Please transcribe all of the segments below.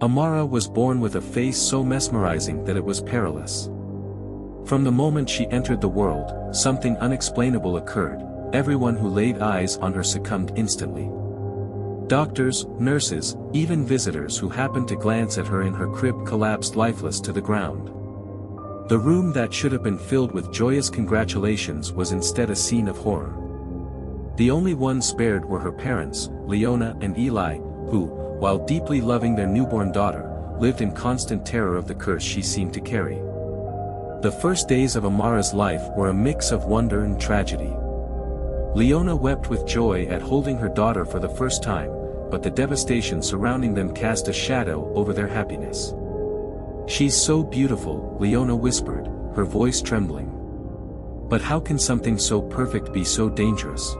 Amara was born with a face so mesmerizing that it was perilous. From the moment she entered the world, something unexplainable occurred. Everyone who laid eyes on her succumbed instantly. Doctors, nurses, even visitors who happened to glance at her in her crib collapsed lifeless to the ground. The room that should have been filled with joyous congratulations was instead a scene of horror. The only ones spared were her parents, Leona and Eli, who, while deeply loving their newborn daughter, lived in constant terror of the curse she seemed to carry. The first days of Amara's life were a mix of wonder and tragedy. Leona wept with joy at holding her daughter for the first time, but the devastation surrounding them cast a shadow over their happiness. "She's so beautiful," Leona whispered, her voice trembling. "But how can something so perfect be so dangerous?"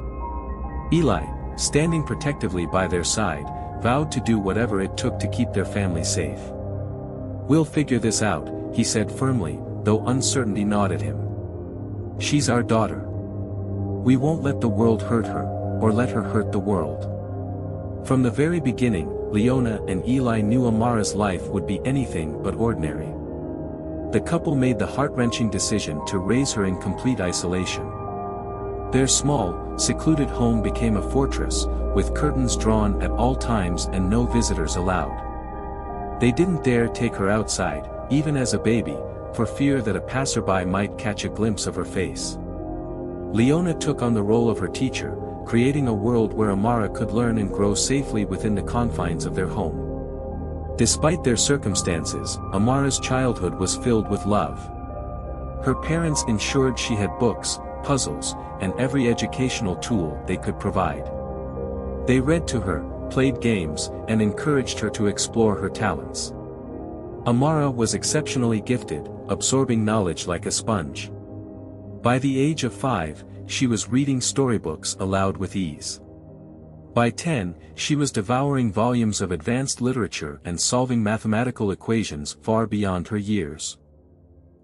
Eli, standing protectively by their side, vowed to do whatever it took to keep their family safe. "We'll figure this out," he said firmly, though uncertainty gnawed at him. "She's our daughter. We won't let the world hurt her, or let her hurt the world." From the very beginning, Leona and Eli knew Amara's life would be anything but ordinary. The couple made the heart-wrenching decision to raise her in complete isolation. Their small, secluded home became a fortress, with curtains drawn at all times and no visitors allowed. They didn't dare take her outside, even as a baby, for fear that a passerby might catch a glimpse of her face. Leona took on the role of her teacher, creating a world where Amara could learn and grow safely within the confines of their home. Despite their circumstances, Amara's childhood was filled with love. Her parents ensured she had books, puzzles, and every educational tool they could provide. They read to her, played games, and encouraged her to explore her talents. Amara was exceptionally gifted, absorbing knowledge like a sponge. By the age of 5, she was reading storybooks aloud with ease. By 10, she was devouring volumes of advanced literature and solving mathematical equations far beyond her years.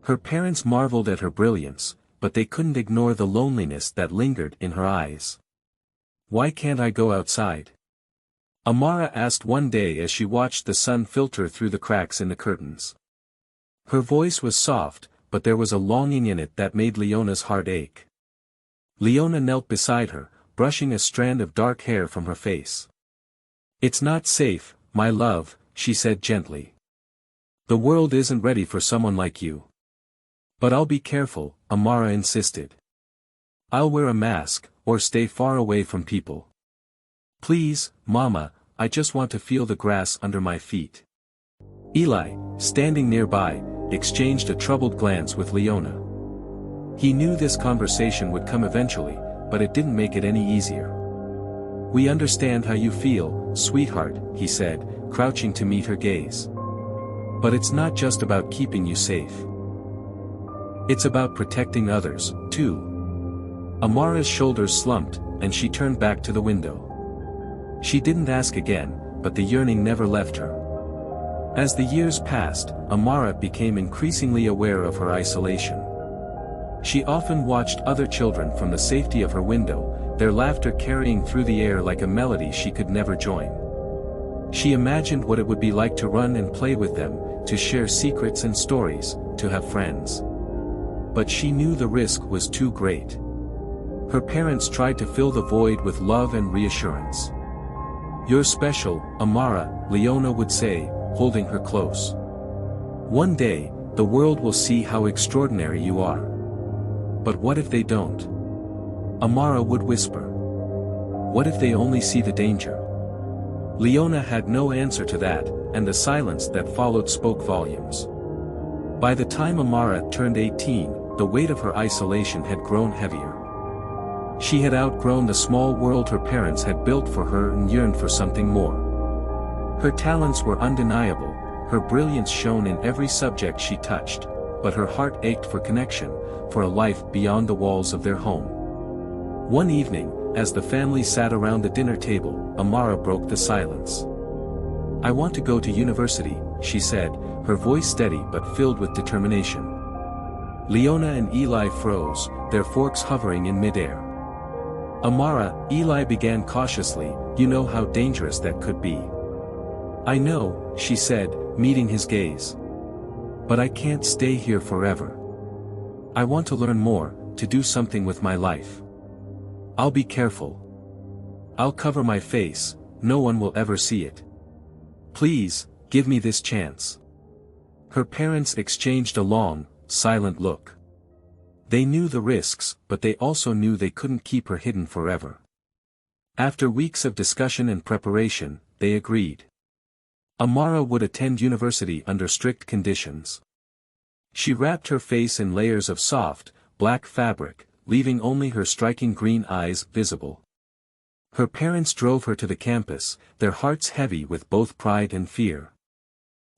Her parents marveled at her brilliance, but they couldn't ignore the loneliness that lingered in her eyes. "Why can't I go outside?" Amara asked one day as she watched the sun filter through the cracks in the curtains. Her voice was soft, but there was a longing in it that made Leona's heart ache. Leona knelt beside her, brushing a strand of dark hair from her face. "It's not safe, my love," she said gently. "The world isn't ready for someone like you." "But I'll be careful," Amara insisted. "I'll wear a mask, or stay far away from people." "Please, Mama, I just want to feel the grass under my feet." Eli, standing nearby, exchanged a troubled glance with Leona. He knew this conversation would come eventually, but it didn't make it any easier. "We understand how you feel, sweetheart," he said, crouching to meet her gaze. "But it's not just about keeping you safe. It's about protecting others, too." Amara's shoulders slumped, and she turned back to the window. She didn't ask again, but the yearning never left her. As the years passed, Amara became increasingly aware of her isolation. She often watched other children from the safety of her window, their laughter carrying through the air like a melody she could never join. She imagined what it would be like to run and play with them, to share secrets and stories, to have friends. But she knew the risk was too great. Her parents tried to fill the void with love and reassurance. "You're special, Amara," Leona would say, holding her close. "One day, the world will see how extraordinary you are." "But what if they don't?" Amara would whisper. "What if they only see the danger?" Leona had no answer to that, and the silence that followed spoke volumes. By the time Amara turned 18, the weight of her isolation had grown heavier. She had outgrown the small world her parents had built for her and yearned for something more. Her talents were undeniable, her brilliance shone in every subject she touched, but her heart ached for connection, for a life beyond the walls of their home. One evening, as the family sat around the dinner table, Amara broke the silence. "I want to go to university," she said, her voice steady but filled with determination. Leona and Eli froze, their forks hovering in midair. "Amara," Eli began cautiously, "you know how dangerous that could be." "I know," she said, meeting his gaze. "But I can't stay here forever. I want to learn more, to do something with my life. I'll be careful. I'll cover my face, no one will ever see it. Please, give me this chance." Her parents exchanged a long, silent look. They knew the risks, but they also knew they couldn't keep her hidden forever. After weeks of discussion and preparation, they agreed. Amara would attend university under strict conditions. She wrapped her face in layers of soft, black fabric, leaving only her striking green eyes visible. Her parents drove her to the campus, their hearts heavy with both pride and fear.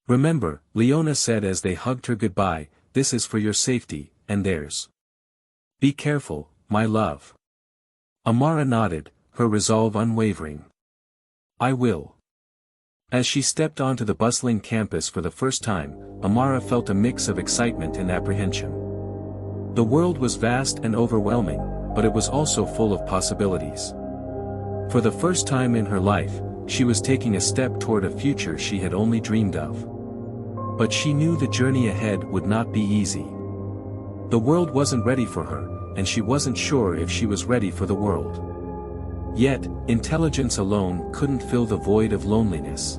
"Remember," Leona said as they hugged her goodbye, "this is for your safety, and theirs. Be careful, my love." Amara nodded, her resolve unwavering. "I will." As she stepped onto the bustling campus for the first time, Amara felt a mix of excitement and apprehension. The world was vast and overwhelming, but it was also full of possibilities. For the first time in her life, she was taking a step toward a future she had only dreamed of. But she knew the journey ahead would not be easy. The world wasn't ready for her, and she wasn't sure if she was ready for the world. Yet, intelligence alone couldn't fill the void of loneliness.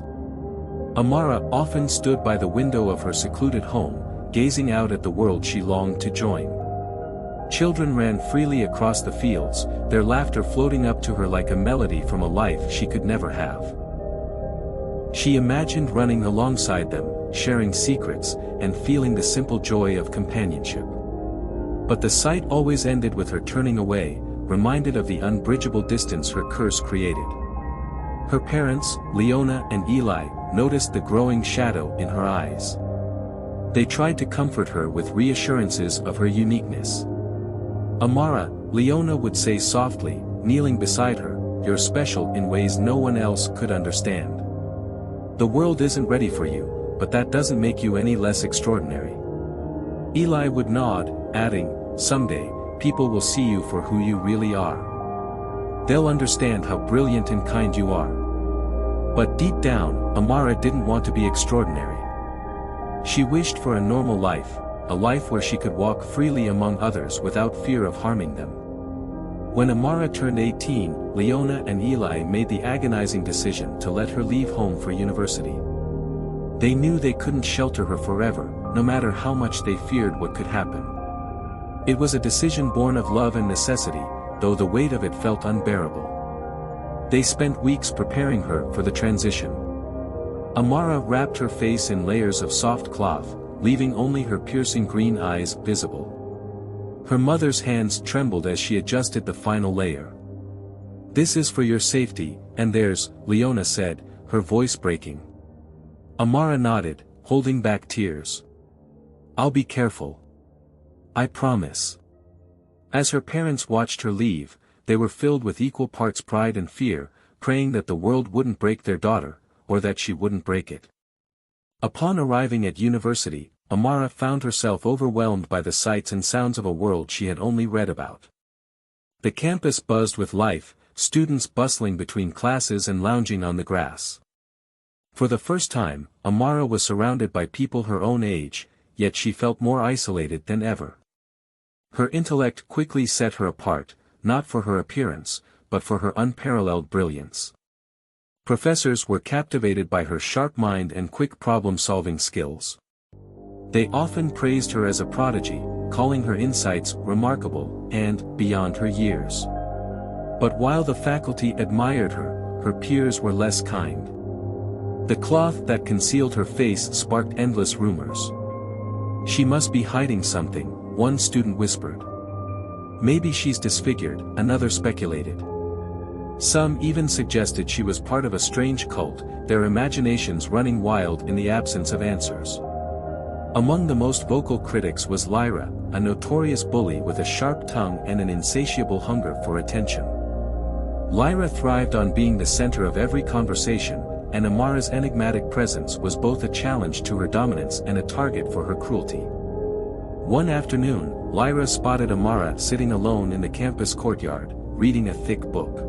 Amara often stood by the window of her secluded home, gazing out at the world she longed to join. Children ran freely across the fields, their laughter floating up to her like a melody from a life she could never have. She imagined running alongside them, sharing secrets, and feeling the simple joy of companionship. But the sight always ended with her turning away, reminded of the unbridgeable distance her curse created. Her parents, Leona and Eli, noticed the growing shadow in her eyes. They tried to comfort her with reassurances of her uniqueness. "Amara," Leona would say softly, kneeling beside her, "you're special in ways no one else could understand. The world isn't ready for you, but that doesn't make you any less extraordinary." Eli would nod, adding, "Someday, people will see you for who you really are. They'll understand how brilliant and kind you are." But deep down, Amara didn't want to be extraordinary. She wished for a normal life, a life where she could walk freely among others without fear of harming them. When Amara turned 18, Leona and Eli made the agonizing decision to let her leave home for university. They knew they couldn't shelter her forever, no matter how much they feared what could happen. It was a decision born of love and necessity, though the weight of it felt unbearable. They spent weeks preparing her for the transition. Amara wrapped her face in layers of soft cloth, leaving only her piercing green eyes visible. Her mother's hands trembled as she adjusted the final layer. "This is for your safety, and theirs," Leona said, her voice breaking. Amara nodded, holding back tears. "I'll be careful. I promise." As her parents watched her leave, they were filled with equal parts pride and fear, praying that the world wouldn't break their daughter, or that she wouldn't break it. Upon arriving at university, Amara found herself overwhelmed by the sights and sounds of a world she had only read about. The campus buzzed with life, students bustling between classes and lounging on the grass. For the first time, Amara was surrounded by people her own age, yet she felt more isolated than ever. Her intellect quickly set her apart, not for her appearance, but for her unparalleled brilliance. Professors were captivated by her sharp mind and quick problem-solving skills. They often praised her as a prodigy, calling her insights remarkable and beyond her years. But while the faculty admired her, her peers were less kind. The cloth that concealed her face sparked endless rumors. "She must be hiding something," one student whispered. "Maybe she's disfigured," another speculated. Some even suggested she was part of a strange cult, their imaginations running wild in the absence of answers. Among the most vocal critics was Lyra, a notorious bully with a sharp tongue and an insatiable hunger for attention. Lyra thrived on being the center of every conversation, and Amara's enigmatic presence was both a challenge to her dominance and a target for her cruelty. One afternoon, Lyra spotted Amara sitting alone in the campus courtyard, reading a thick book.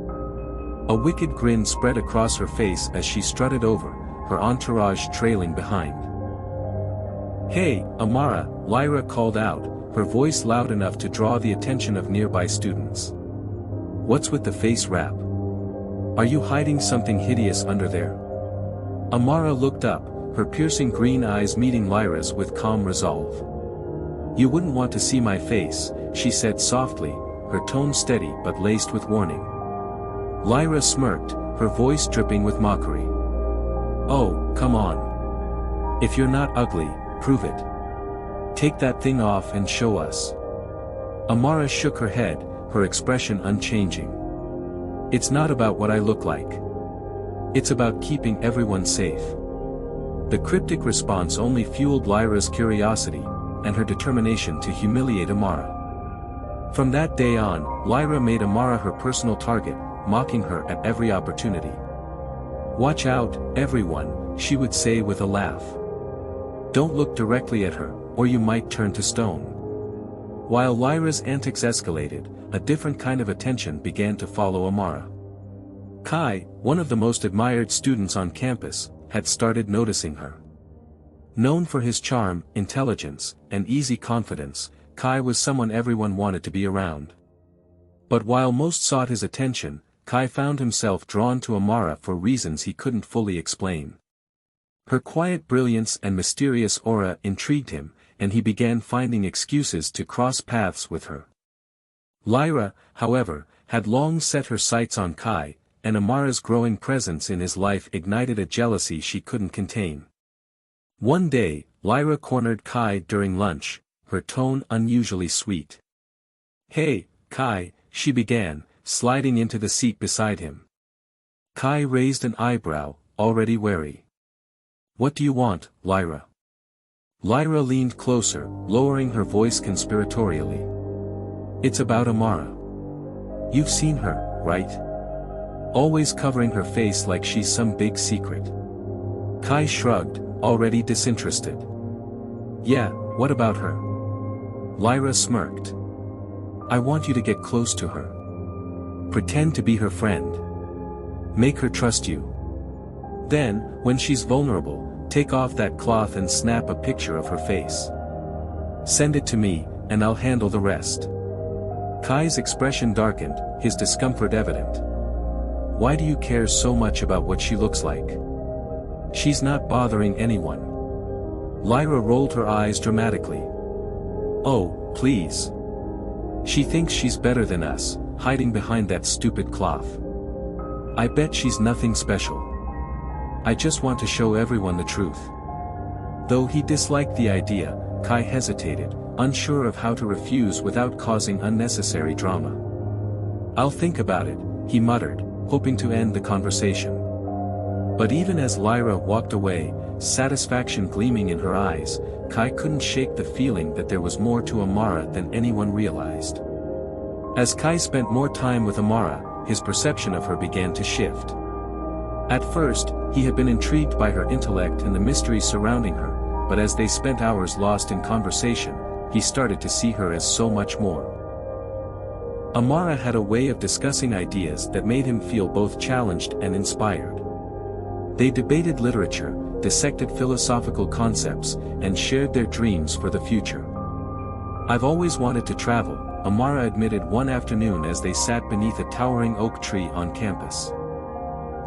A wicked grin spread across her face as she strutted over, her entourage trailing behind. "Hey, Amara," Lyra called out, her voice loud enough to draw the attention of nearby students. "What's with the face wrap? Are you hiding something hideous under there?" Amara looked up, her piercing green eyes meeting Lyra's with calm resolve. "You wouldn't want to see my face," she said softly, her tone steady but laced with warning. Lyra smirked, her voice dripping with mockery. "Oh, come on. If you're not ugly, prove it. Take that thing off and show us." Amara shook her head, her expression unchanging. "It's not about what I look like. It's about keeping everyone safe." The cryptic response only fueled Lyra's curiosity, and her determination to humiliate Amara. From that day on, Lyra made Amara her personal target, mocking her at every opportunity. "Watch out, everyone," she would say with a laugh. "Don't look directly at her, or you might turn to stone." While Lyra's antics escalated, a different kind of attention began to follow Amara. Kai, one of the most admired students on campus, had started noticing her. Known for his charm, intelligence, and easy confidence, Kai was someone everyone wanted to be around. But while most sought his attention, Kai found himself drawn to Amara for reasons he couldn't fully explain. Her quiet brilliance and mysterious aura intrigued him, and he began finding excuses to cross paths with her. Lyra, however, had long set her sights on Kai, and Amara's growing presence in his life ignited a jealousy she couldn't contain. One day, Lyra cornered Kai during lunch, her tone unusually sweet. "Hey, Kai," she began, sliding into the seat beside him. Kai raised an eyebrow, already wary. "What do you want, Lyra?" Lyra leaned closer, lowering her voice conspiratorially. "It's about Amara. You've seen her, right? Always covering her face like she's some big secret." Kai shrugged, already disinterested. "Yeah, what about her?" Lyra smirked. "I want you to get close to her. Pretend to be her friend. Make her trust you. Then, when she's vulnerable, take off that cloth and snap a picture of her face. Send it to me, and I'll handle the rest." Kai's expression darkened, his discomfort evident. "Why do you care so much about what she looks like? She's not bothering anyone." Lyra rolled her eyes dramatically. "Oh, please. She thinks she's better than us, hiding behind that stupid cloth. I bet she's nothing special. I just want to show everyone the truth." Though he disliked the idea, Kai hesitated, unsure of how to refuse without causing unnecessary drama. "I'll think about it," he muttered, hoping to end the conversation. But even as Lyra walked away, satisfaction gleaming in her eyes, Kai couldn't shake the feeling that there was more to Amara than anyone realized. As Kai spent more time with Amara, his perception of her began to shift. At first, he had been intrigued by her intellect and the mystery surrounding her, but as they spent hours lost in conversation, he started to see her as so much more. Amara had a way of discussing ideas that made him feel both challenged and inspired. They debated literature, dissected philosophical concepts, and shared their dreams for the future. "I've always wanted to travel," Amara admitted one afternoon as they sat beneath a towering oak tree on campus.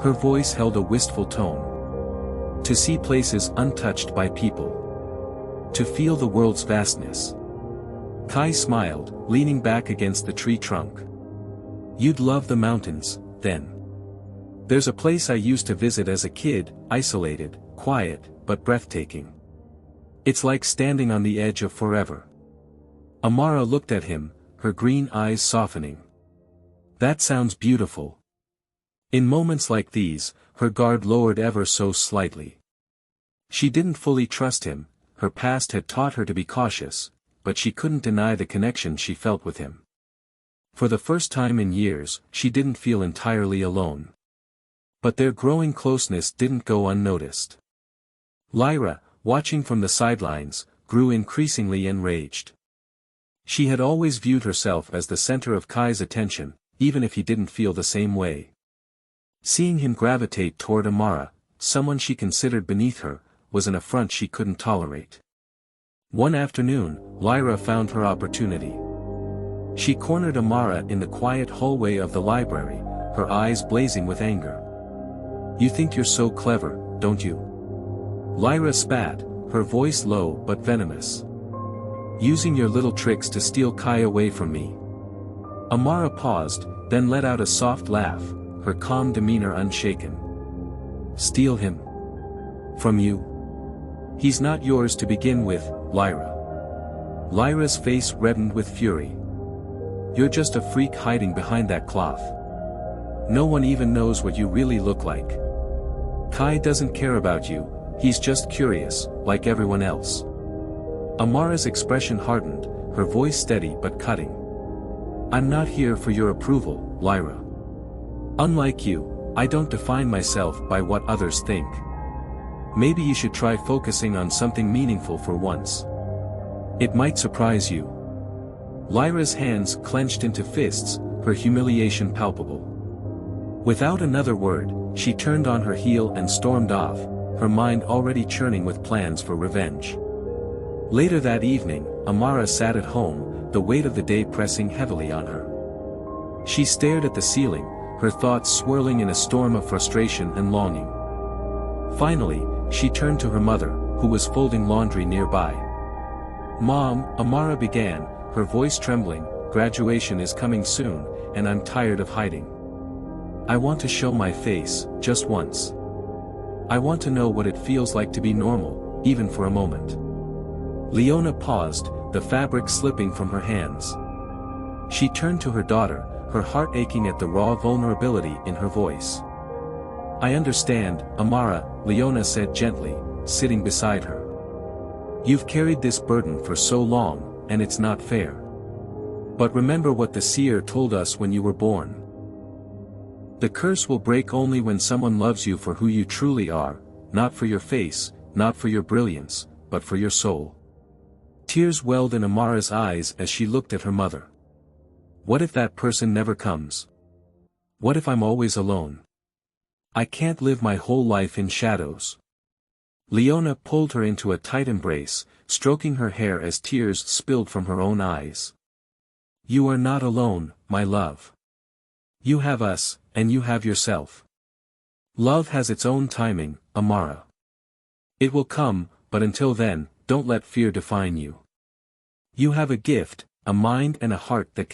Her voice held a wistful tone. "To see places untouched by people. To feel the world's vastness." Kai smiled, leaning back against the tree trunk. "You'd love the mountains, then. There's a place I used to visit as a kid, isolated, quiet, but breathtaking. It's like standing on the edge of forever." Amara looked at him, her green eyes softening. "That sounds beautiful." In moments like these, her guard lowered ever so slightly. She didn't fully trust him, her past had taught her to be cautious, but she couldn't deny the connection she felt with him. For the first time in years, she didn't feel entirely alone. But their growing closeness didn't go unnoticed. Lyra, watching from the sidelines, grew increasingly enraged. She had always viewed herself as the center of Kai's attention, even if he didn't feel the same way. Seeing him gravitate toward Amara, someone she considered beneath her, was an affront she couldn't tolerate. One afternoon, Lyra found her opportunity. She cornered Amara in the quiet hallway of the library, her eyes blazing with anger. "You think you're so clever, don't you?" Lyra spat, her voice low but venomous. "Using your little tricks to steal Kai away from me." Amara paused, then let out a soft laugh, her calm demeanor unshaken. "Steal him? From you? He's not yours to begin with, Lyra." Lyra's face reddened with fury. "You're just a freak hiding behind that cloth. No one even knows what you really look like. Kai doesn't care about you, he's just curious, like everyone else." Amara's expression hardened, her voice steady but cutting. "I'm not here for your approval, Lyra. Unlike you, I don't define myself by what others think. Maybe you should try focusing on something meaningful for once. It might surprise you." Lyra's hands clenched into fists, her humiliation palpable. Without another word, she turned on her heel and stormed off, her mind already churning with plans for revenge. Later that evening, Amara sat at home, the weight of the day pressing heavily on her. She stared at the ceiling, her thoughts swirling in a storm of frustration and longing. Finally, she turned to her mother, who was folding laundry nearby. "Mom," Amara began, her voice trembling, "graduation is coming soon, and I'm tired of hiding. I want to show my face, just once. I want to know what it feels like to be normal, even for a moment." Leona paused, the fabric slipping from her hands. She turned to her daughter, her heart aching at the raw vulnerability in her voice. "I understand, Amara," Leona said gently, sitting beside her. "You've carried this burden for so long, and it's not fair. But remember what the seer told us when you were born. The curse will break only when someone loves you for who you truly are, not for your face, not for your brilliance, but for your soul." Tears welled in Amara's eyes as she looked at her mother. "What if that person never comes? What if I'm always alone? I can't live my whole life in shadows." Leona pulled her into a tight embrace, stroking her hair as tears spilled from her own eyes. "You are not alone, my love. You have us, and you have yourself. Love has its own timing, Amara. It will come, but until then, don't let fear define you. You have a gift, a mind and a heart that